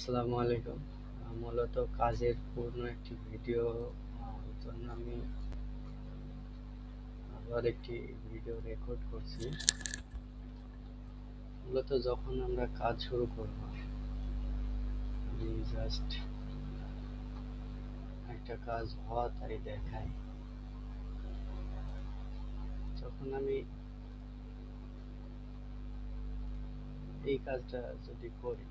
আসসালামু আলাইকুম। মূলত কাজের পূর্ণ একটি ভিডিও জন্য আমি আবার একটি ভিডিও রেকর্ড করছি। মূলত যখন আমরা কাজ শুরু করব, আমি জাস্ট একটা কাজ হওয়া তাই দেখাই। যখন আমি এই কাজটা যদি করি,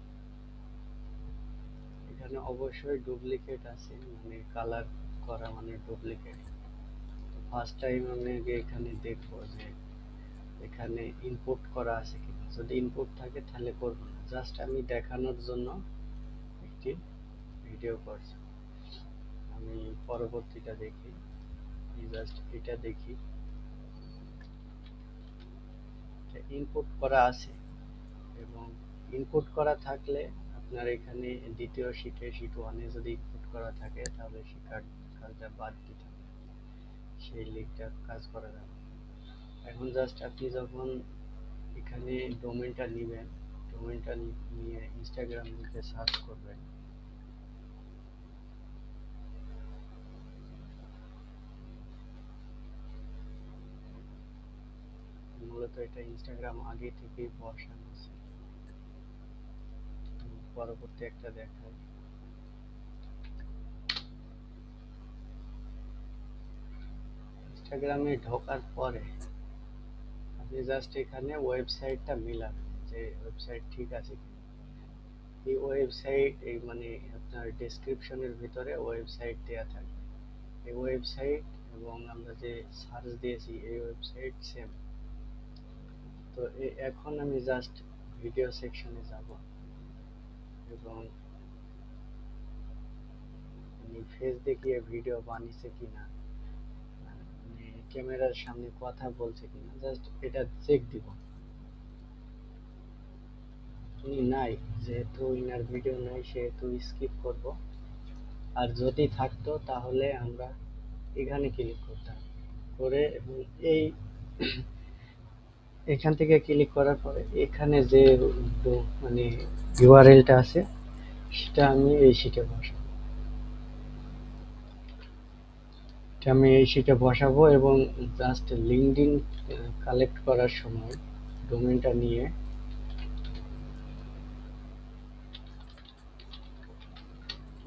এখানে অবশ্যই ডুপ্লিকেট আছে, মানে কালার করা মানে ডুপ্লিকেট। ফার্স্ট টাইম আমি আগে এখানে দেখবো যে এখানে ইনপুট করা আছে কিনা। যদি ইনপুট থাকে তাহলে করবো না, জাস্ট আমি দেখানোর জন্য একটি ভিডিও করছি। আমি পরবর্তীটা দেখি, জাস্ট এটা দেখি, ইনপুট করা আছে। এবং ইনপুট করা থাকলে আপনার এখানে দ্বিতীয় শিটে শিট ওয়ানে যদি ইনপুট করা থাকে তাহলে সেই কাজটা বাদ দিতে হবে, সেই লিঙ্কটা কাজ করা যাবে। এখন জাস্ট আপনি যখন এখানে ডোমেনটা নেবেন, ডোমেনটা নিয়ে ইনস্টাগ্রাম লিখে সার্চ করবেন। মূলত এটা ইনস্টাগ্রাম আগে থেকেই বসানো আছে। পরবর্তী একটা দেখাই। ইনস্টাগ্রামে ঢোকার পরে আপনি জাস্ট এখানে ওয়েবসাইটটা মিলাবেন যে ওয়েবসাইট ঠিক আছে কিনা। এই ওয়েবসাইট এই মানে আপনার ডেসক্রিপশনের ভিতরে ওয়েবসাইট দেওয়া থাকবে। এই ওয়েবসাইট এবং আমরা যে সার্চ দিয়েছি এই ওয়েবসাইট সেম। তো এখন আমি জাস্ট ভিডিও সেকশনে যাব এবং আমি ফেস দেখিয়ে ভিডিও বানিয়েছে কিনা, মানে ক্যামেরার সামনে কথা বলছে কিনা, জাস্ট এটা চেক দিব। উনি নাই, যেহেতু ইনার ভিডিও নাই সেহেতু স্কিপ করব। আর যদি থাকতো তাহলে আমরা এখানে ক্লিক করতাম করে, এবং এই এখান থেকে ক্লিক করার পরে এখানে যে মানে ইউআরএলটা আছে সেটা আমি এই শিটে বসাবো। এটা আমি এই শিটে বসাবো এবং জাস্ট লিঙ্কডইন কালেক্ট করার সময় ডোমেনটা নিয়ে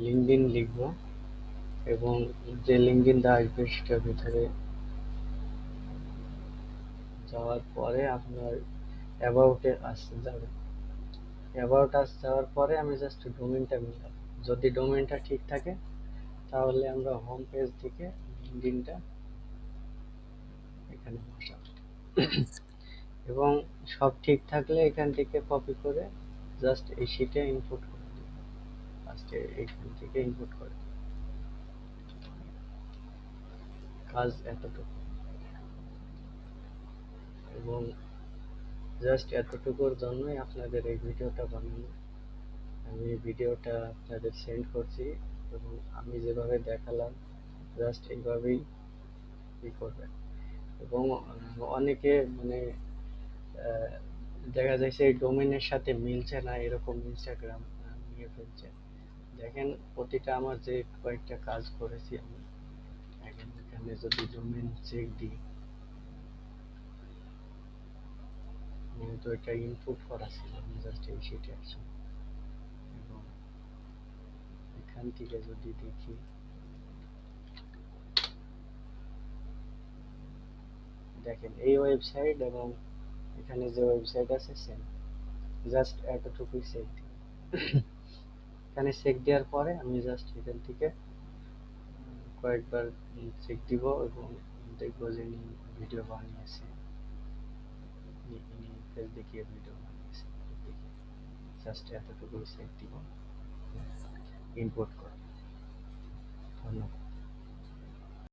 লিঙ্কডইন লিখবো এবং যে লিঙ্কডইনটা আসবে সেটার ভিতরে যাওয়ার পরে আপনার অ্যাবাউটে আসতে যাবে। অ্যাবাউট আস যাওয়ার পরে আমি জাস্ট ডোমেনটা মিলাবো। যদি ডোমেনটা ঠিক থাকে তাহলে আমরা হোম পেজ থেকে লিঙ্কডইনটা এখানে বসাবো। এবং সব ঠিক থাকলে এখান থেকে কপি করে জাস্ট এই শিটে ইনপুট করে দিই। ফার্স্টে এখান থেকে ইনপুট করে দিই। কাজ এতটুকু, এবং জাস্ট এতটুকুর জন্যই আপনাদের এই ভিডিওটা বানানো। আমি ভিডিওটা আপনাদের সেন্ড করছি এবং আমি যেভাবে দেখালাম জাস্ট এইভাবেই করবেন। এবং অনেকে মানে দেখা যাচ্ছে এই ডোমেনের সাথে মিলছে না, এরকম ইনস্টাগ্রাম নিয়ে ফেলছে। দেখেন প্রতিটা আমার যে কয়েকটা কাজ করেছি আমি, এখানে যদি ডোমেন চেক দিই, তো এটা ইনপুট করা ছিল, আমি জাস্ট এই শিটে আসি এবং এখান থেকে যদি দেখি, দেখেন এই ওয়েবসাইট এবং এখানে যে ওয়েবসাইট আছে সেম। জাস্ট এতটুকুই চেক দিই। এখানে চেক দেওয়ার পরে আমি জাস্ট এখান থেকে কয়েকবার চেক দিব এবং দেখবো যে ভিডিও বানিয়েছে, ফেস দেখিয়ে ভিডিও বানিয়েছে। জাস্ট এতটুকুই চেক দিব, ইম্পোর্ট করব। ধন্যবাদ।